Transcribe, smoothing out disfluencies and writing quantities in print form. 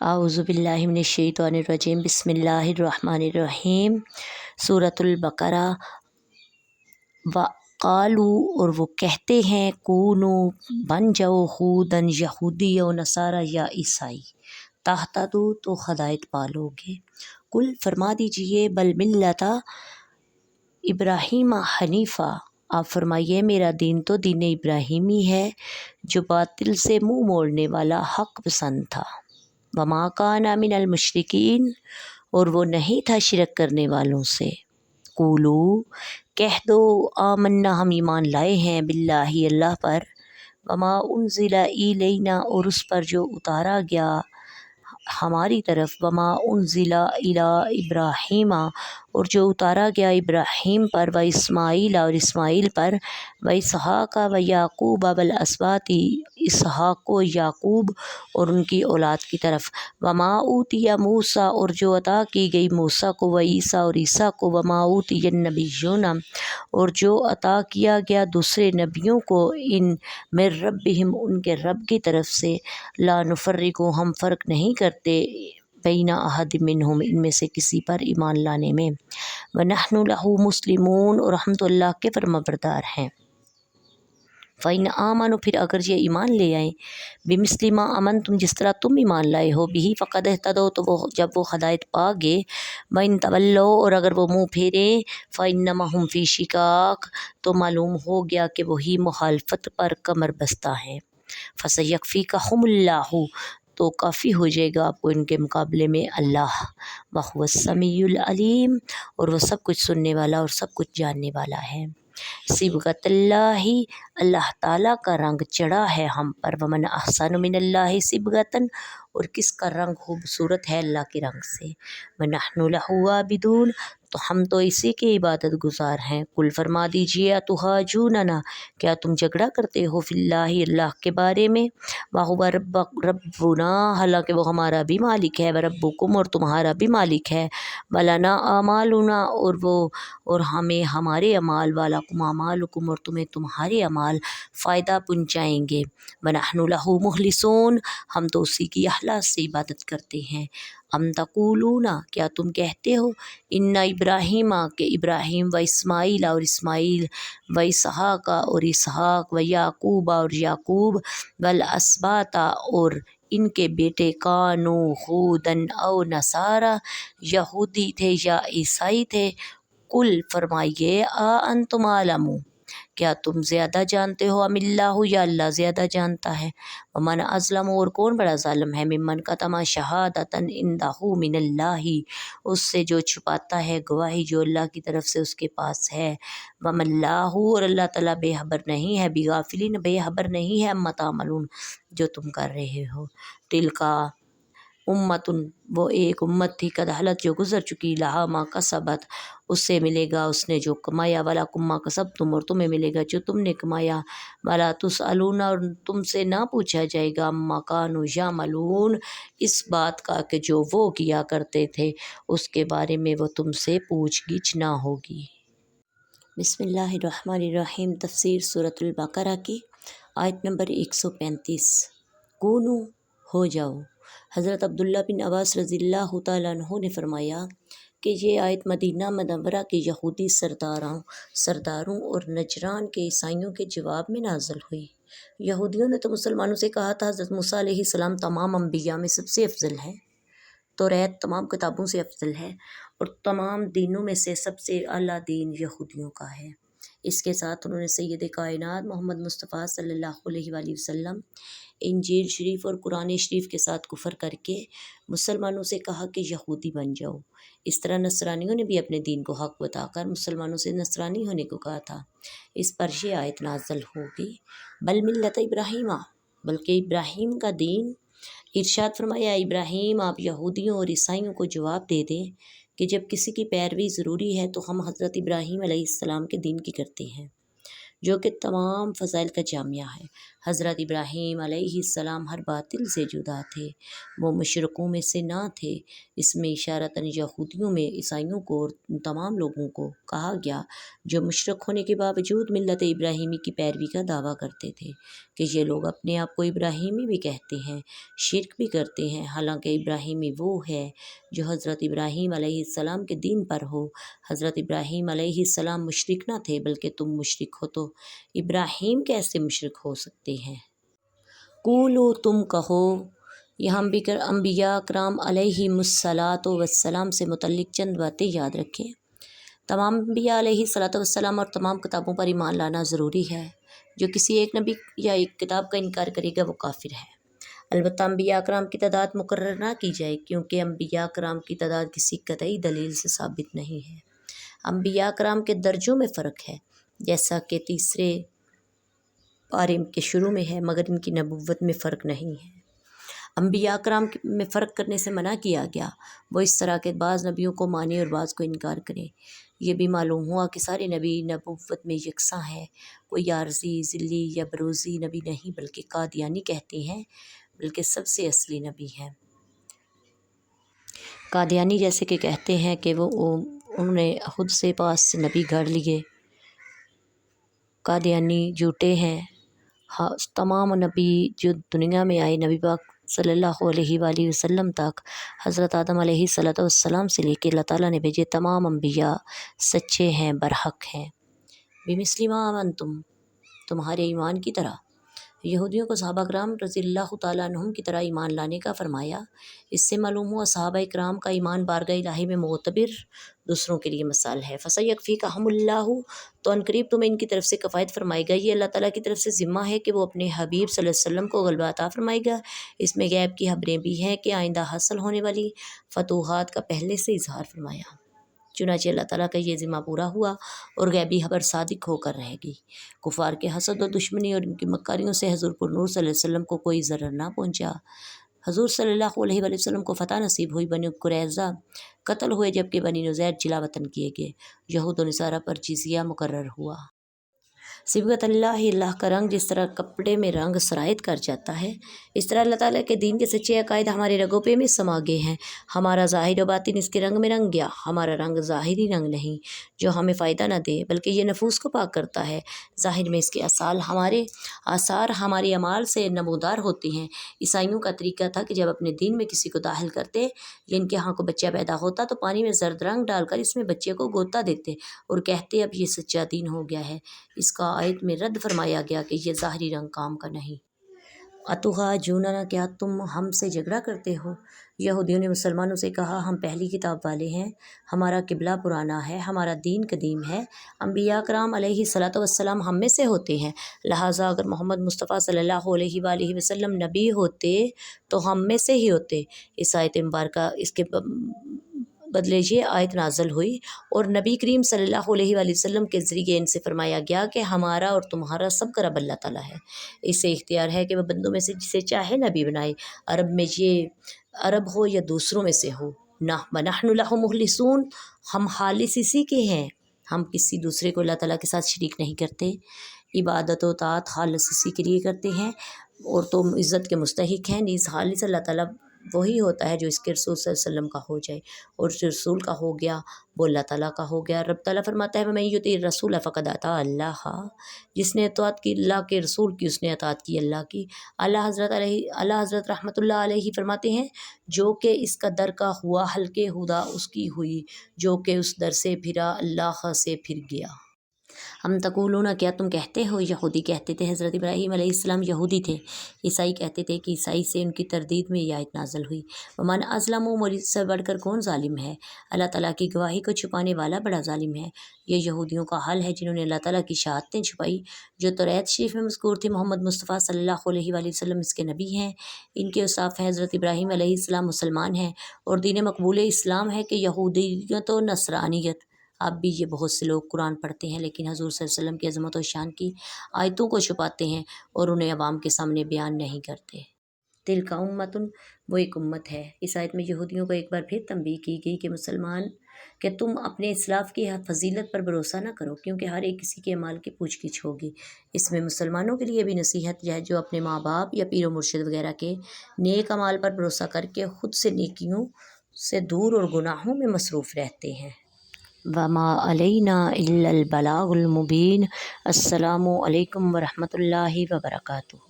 اعوذ باللہ من الشیطان الرجیم بسم اللہ الرحمن الرحیم۔ سورۃ البقرہ۔ وقالوا، اور وہ کہتے ہیں، کونو، بن جاؤ، ہودن، یہودی و نصارہ یا عیسائی، تہتدوا، تو ہدایت پالو گے۔ کل، فرما دیجئے، بل ملت ابراہیم حنیفہ، آپ فرمائیے میرا دین تو دین ابراہیمی ہے جو باطل سے منہ موڑنے والا حق پسند تھا۔ وما کان من المشرکین، اور وہ نہیں تھا شرک کرنے والوں سے۔ قولو، کہہ دو، آمنا، ہم ایمان لائے ہیں، باللہ، اللہ پر، وما انزل الینا، اور اس پر جو اتارا گیا ہماری طرف، وما انزل الی ابراہیم، اور جو اتارا گیا ابراہیم پر، و اسماعیل، اور اسماعیل پر، و اسحاق و یعقوب والاسباط، اسحاق و یعقوب اور ان کی اولاد کی طرف، وما اوتی موسیٰ، اور جو عطا کی گئی موسیٰ کو، و عیسیٰ، اور عیسیٰ کو، وما اوتی النبیون، اور جو عطا کیا گیا دوسرے نبیوں کو، ان من ربہم، ان کے رب کی طرف سے، لا نفرق، ہم فرق نہیں کرتے، بین احد منہم، ان میں سے کسی پر ایمان لانے میں، ونحن لہ مسلمون، اور ہم تو اللہ کے فرمانبردار ہیں۔ فَإِنْ آمَنُوا، پھر اگر یہ ایمان لے آئیں، بِمِثْلِ مَا آمَنْتُمْ، جس طرح تم ایمان لائے ہو، بِہِ فَقَدِ اهْتَدَوْا، تو جب وہ ہدایت پا گے، وَإِنْ تَوَلَّوْا، اور اگر وہ منہ پھیریں، فَإِنَّمَا هُمْ فِي شِقَاقٍ، تو معلوم ہو گیا کہ وہی مخالفت پر کمر بستہ ہیں۔ فَسَيَكْفِيكَهُمُ اللَّهُ، تو کافی ہو جائے گا آپ کو ان کے مقابلے میں اللہ، وَهُوَ السَّمِيعُ الْعَلِيمُ، اور وہ سب کچھ سننے والا اور سب کچھ جاننے والا ہے۔ صبغۃ اللہ، اللہ تعالیٰ کا رنگ چڑھا ہے ہم پر، ومن احسن من اللہ صبغۃ، اور کس کا رنگ خوبصورت ہے اللہ کے رنگ سے، ونحن لہ عابدون، تو ہم تو اسی کے عبادت گزار ہیں۔ کل، فرما دیجئے، اتحاجوننا، کیا تم جھگڑا کرتے ہو، فی اللہ، اللہ کے بارے میں، وہو ربنا، حالانکہ وہ ہمارا بھی مالک ہے، وربکم، اور تمہارا بھی مالک ہے، ولنا اعمالنا، اور ہمیں ہمارے اعمال، ولکم اعمالکم، اور تمہیں تمہارے اعمال فائدہ پہنچائیں گے، ونحن لہ مخلصون، ہم تو اسی کی اخلاص سے عبادت کرتے ہیں۔ ام تقولون، کیا تم کہتے ہو، ان ابراہیم، کہ ابراہیم، و اسماعیل، اور اسماعیل، و اسحاق، اور اسحاق، و یعقوب، اور یعقوب، والاسباط، اور ان کے بیٹے، کانو ہودن او نصارہ، یہودی تھے یا عیسائی تھے۔ کل، فرمائیے، انتم اعلم، کیا تم زیادہ جانتے ہو، ام اللہ، یا اللہ زیادہ جانتا ہے، ومن اظلم، اور کون بڑا ظالم ہے، ممن کتم شہادۃ عندہ من اللہ، اس سے جو چھپاتا ہے گواہی جو اللہ کی طرف سے اس کے پاس ہے، وما اللہ، اور اللہ تعالیٰ بے خبر نہیں ہے، بغافلین، بے خبر نہیں ہے، عما تعملون، جو تم کر رہے ہو۔ تلکا امتن، وہ ایک امت تھی، قد خلت، جو گزر چکی، لہا ما کسبت، اس سے ملے گا اس نے جو کمایا، ولکم ما کسبتم، اور تمہیں ملے گا جو تم نے کمایا، ولا تسألون، اور تم سے نہ پوچھا جائے گا، عما کانوا یعملون، اس بات کا کہ جو وہ کیا کرتے تھے، اس کے بارے میں وہ تم سے پوچھ گچھ نہ ہوگی۔ بسم اللہ الرحمن الرحیم۔ تفسیر سورۃ البقرہ کی آیت نمبر 135۔ کونو، ہو جاؤ۔ حضرت عبداللہ بن عباس رضی اللہ تعالیٰ عنہ نے فرمایا کہ یہ آیت مدینہ منورہ کے یہودی سرداروں اور نجران کے عیسائیوں کے جواب میں نازل ہوئی۔ یہودیوں نے تو مسلمانوں سے کہا تھا حضرت موسیٰ علیہ السلام تمام انبیاء میں سب سے افضل ہے، توریت تمام کتابوں سے افضل ہے، اور تمام دینوں میں سے سب سے اعلیٰ دین یہودیوں کا ہے۔ اس کے ساتھ انہوں نے سید کائنات محمد مصطفیٰ صلی اللہ علیہ وآلہ وسلم، انجیل شریف اور قرآن شریف کے ساتھ کفر کر کے مسلمانوں سے کہا کہ یہودی بن جاؤ۔ اس طرح نصرانیوں نے بھی اپنے دین کو حق بتا کر مسلمانوں سے نصرانی ہونے کو کہا تھا۔ اس پر یہ آیت نازل ہوگی، بل ملت ابراہیم، بلکہ ابراہیم کا دین۔ ارشاد فرمایا، ابراہیم، آپ یہودیوں اور عیسائیوں کو جواب دے دیں کہ جب کسی کی پیروی ضروری ہے تو ہم حضرت ابراہیم علیہ السلام کے دین کی کرتے ہیں، جو کہ تمام فضائل کا جامعہ ہے۔ حضرت ابراہیم علیہ السلام ہر باطل سے جدا تھے، وہ مشرکوں میں سے نہ تھے۔ اس میں اشارتاً یہودیوں میں عیسائیوں کو اور تمام لوگوں کو کہا گیا جو مشرک ہونے کے باوجود ملت ابراہیمی کی پیروی کا دعویٰ کرتے تھے، کہ یہ لوگ اپنے آپ کو ابراہیمی بھی کہتے ہیں، شرک بھی کرتے ہیں، حالانکہ ابراہیمی وہ ہے جو حضرت ابراہیم علیہ السلام کے دین پر ہو۔ حضرت ابراہیم علیہ السلام مشرک نہ تھے، بلکہ تم مشرک ہو تو ابراہیم کیسے مشرک ہو سکتے ہیں؟ قولو، تم کہو۔ یہاں انبیاء کرام علیہم الصلاۃ والسلام سے متعلق چند باتیں یاد رکھیں۔ تمام انبیاء علیہ الصلاۃ والسلام اور تمام کتابوں پر ایمان لانا ضروری ہے۔ جو کسی ایک نبی یا ایک کتاب کا انکار کرے گا وہ کافر ہے۔ البتہ انبیاء کرام کی تعداد مقرر نہ کی جائے، کیونکہ انبیاء کرام کی تعداد کسی قطعی دلیل سے ثابت نہیں ہے۔ انبیاء کرام کے درجوں میں فرق ہے، جیسا کہ تیسرے پارے کے شروع میں ہے، مگر ان کی نبوت میں فرق نہیں ہے۔ انبیاء کرام میں فرق کرنے سے منع کیا گیا، وہ اس طرح کہ بعض نبیوں کو مانے اور بعض کو انکار کرے۔ یہ بھی معلوم ہوا کہ سارے نبی نبوت میں یکساں ہیں، کوئی عارضی، ضلعی یا بروزی نبی نہیں، بلکہ قادیانی کہتے ہیں بلکہ سب سے اصلی نبی ہیں۔ قادیانی جیسے کہ کہتے ہیں کہ انہوں نے خود سے پاس سے نبی گھڑ لیے۔ قادیانی جھوٹے ہیں۔ تمام نبی جو دنیا میں آئے نبی پاک صلی اللہ علیہ وآلہ وسلم تک، حضرت آدم علیہ السلام سے لے کے اللہ تعالیٰ نے بھیجے تمام انبیاء سچے ہیں، برحق ہیں۔ بمثل ما آمنتم، تمہارے ایمان کی طرح۔ یہودیوں کو صحابہ کرام رضی اللہ تعالیٰ عنہم کی طرح ایمان لانے کا فرمایا۔ اس سے معلوم ہوا صحابہ کرام کا ایمان بارگاہ الہی میں معتبر، دوسروں کے لیے مثال ہے۔ فَسَيَكْفِيكَهُمُ اللَّهُ، تو عنقریب تمہیں ان کی طرف سے کفایت فرمائے گا۔ یہ اللہ تعالیٰ کی طرف سے ذمہ ہے کہ وہ اپنے حبیب صلی اللہ علیہ وسلم کو غلبہ عطا فرمائے گا۔ اس میں غیب کی خبریں بھی ہیں کہ آئندہ حاصل ہونے والی فتوحات کا پہلے سے اظہار فرمایا۔ چنانچہ اللہ تعالیٰ کا یہ ذمہ پورا ہوا اور غیبی خبر صادق ہو کر رہے گی۔ کفار کے حسد و دشمنی اور ان کی مکاریوں سے حضور پر نور صلی اللہ علیہ وسلم کو کوئی ضرر نہ پہنچا۔ حضور صلی اللہ علیہ وآلہ وسلم کو فتح نصیب ہوئی۔ بنی قریظہ قتل ہوئے، جبکہ بنی نذیر جلا وطن کیے گئے۔ یہود و نصارہ پر جزیہ مقرر ہوا۔ صبغت اللہ، اللہ کا رنگ جس طرح کپڑے میں رنگ سرایت کر جاتا ہے، اس طرح اللہ تعالیٰ کے دین کے سچے عقائد ہمارے رگوں پہ میں سما گئے ہیں۔ ہمارا ظاہر و باطن اس کے رنگ میں رنگ گیا۔ ہمارا رنگ ظاہری رنگ نہیں جو ہمیں فائدہ نہ دے، بلکہ یہ نفوس کو پاک کرتا ہے۔ ظاہر میں اس کے آثار ہمارے اعمال سے نمودار ہوتے ہیں۔ عیسائیوں کا طریقہ تھا کہ جب اپنے دین میں کسی کو داخل کرتے یا ان کے ہاں کو بچہ پیدا ہوتا تو پانی میں زرد رنگ ڈال کر اس میں بچے کو گوتا دیتے اور کہتے اب یہ سچا دین ہو گیا ہے۔ اس کا آیت میں رد فرمایا گیا کہ یہ ظاہری رنگ کام کا نہیں۔ اتحاجوننا، کیا تم ہم سے جھگڑا کرتے ہو؟ یہودیوں نے مسلمانوں سے کہا ہم پہلی کتاب والے ہیں، ہمارا قبلہ پرانا ہے، ہمارا دین قدیم ہے، انبیاء کرام علیہ الصلاۃ والسلام ہم میں سے ہوتے ہیں، لہٰذا اگر محمد مصطفیٰ صلی اللہ علیہ وآلہ وسلم نبی ہوتے تو ہم میں سے ہی ہوتے۔ اس آیت مبارکہ اس کے بدلے یہ آیت نازل ہوئی اور نبی کریم صلی اللہ علیہ وآلہ وسلم کے ذریعے ان سے فرمایا گیا کہ ہمارا اور تمہارا سب کا رب اللہ تعالیٰ ہے۔ اسے اختیار ہے کہ وہ بندوں میں سے جسے چاہے نبی بنائے، عرب میں یہ عرب ہو یا دوسروں میں سے ہو۔ وَنَحْنُ لَهُ مُخْلِصُونَ، ہم خالص اسی کے ہیں، ہم کسی دوسرے کو اللہ تعالیٰ کے ساتھ شریک نہیں کرتے۔ عبادت و طاعت خالص اسی کے لیے کرتے ہیں اور تم عزت کے مستحق ہیں۔ نیز خالص اللہ تعالیٰ وہی ہوتا ہے جو اس کے رسول صلی اللہ علیہ وسلم کا ہو جائے، اور جو رسول کا ہو گیا وہ اللہ تعالیٰ کا ہو گیا۔ رب تعالیٰ فرماتا ہے وَمَن يُطِعِ الرَّسُولَ فَقَدْ أَطَاعَ اللَّهَ، جس نے اطاعت کی اللہ کے رسول کی اس نے اطاعت کی اللہ کی۔ اعلیٰ حضرت رحمۃ اللہ علیہ فرماتے ہیں جو کہ اس کا در کا ہوا حلقے ہدا اس کی ہوئی، جو کہ اس در سے پھرا اللہ سے پھر گیا۔ ہم تقولون، کیا تم کہتے ہو؟ یہودی کہتے تھے حضرت ابراہیم علیہ السلام یہودی تھے، عیسائی کہتے تھے کہ عیسائی سے ان کی تردید میں یہ آیت نازل ہوئی۔ وَمَنْ أَظْلَمُ، مریض سے بڑھ کر کون ظالم ہے؟ اللہ تعالیٰ کی گواہی کو چھپانے والا بڑا ظالم ہے۔ یہ یہودیوں کا حال ہے جنہوں نے اللہ تعالیٰ کی شہادتیں چھپائی جو توریت شریف میں مذکور تھی۔ محمد مصطفیٰ صلی اللہ علیہ وآلہ وسلم اس کے نبی ہیں۔ ان کے اوصاف ہیں حضرت ابراہیم علیہ السلام مسلمان ہیں اور دین مقبول اسلام ہے کہ یہودیت و نصرانیت۔ اب بھی یہ بہت سے لوگ قرآن پڑھتے ہیں لیکن حضور صلی اللہ علیہ وسلم کی عظمت و شان کی آیتوں کو چھپاتے ہیں اور انہیں عوام کے سامنے بیان نہیں کرتے۔ تلک امۃ، وہ ایک امت ہے۔ اس آیت میں یہودیوں کو ایک بار پھر تنبیہ کی گئی کہ مسلمان کہ تم اپنے اسلاف کی فضیلت پر بھروسہ نہ کرو، کیونکہ ہر ایک کسی کے اعمال کی پوچھ گچھ ہوگی۔ اس میں مسلمانوں کے لیے بھی نصیحت ہے جو اپنے ماں باپ یا پیر و مرشد وغیرہ کے نیک اعمال پر بھروسہ کر کے خود سے نیکیوں سے دور اور گناہوں میں مصروف رہتے ہیں۔ وما علینا الا البلاغ المبین۔ السلام علیکم ورحمۃ اللہ وبرکاتہ۔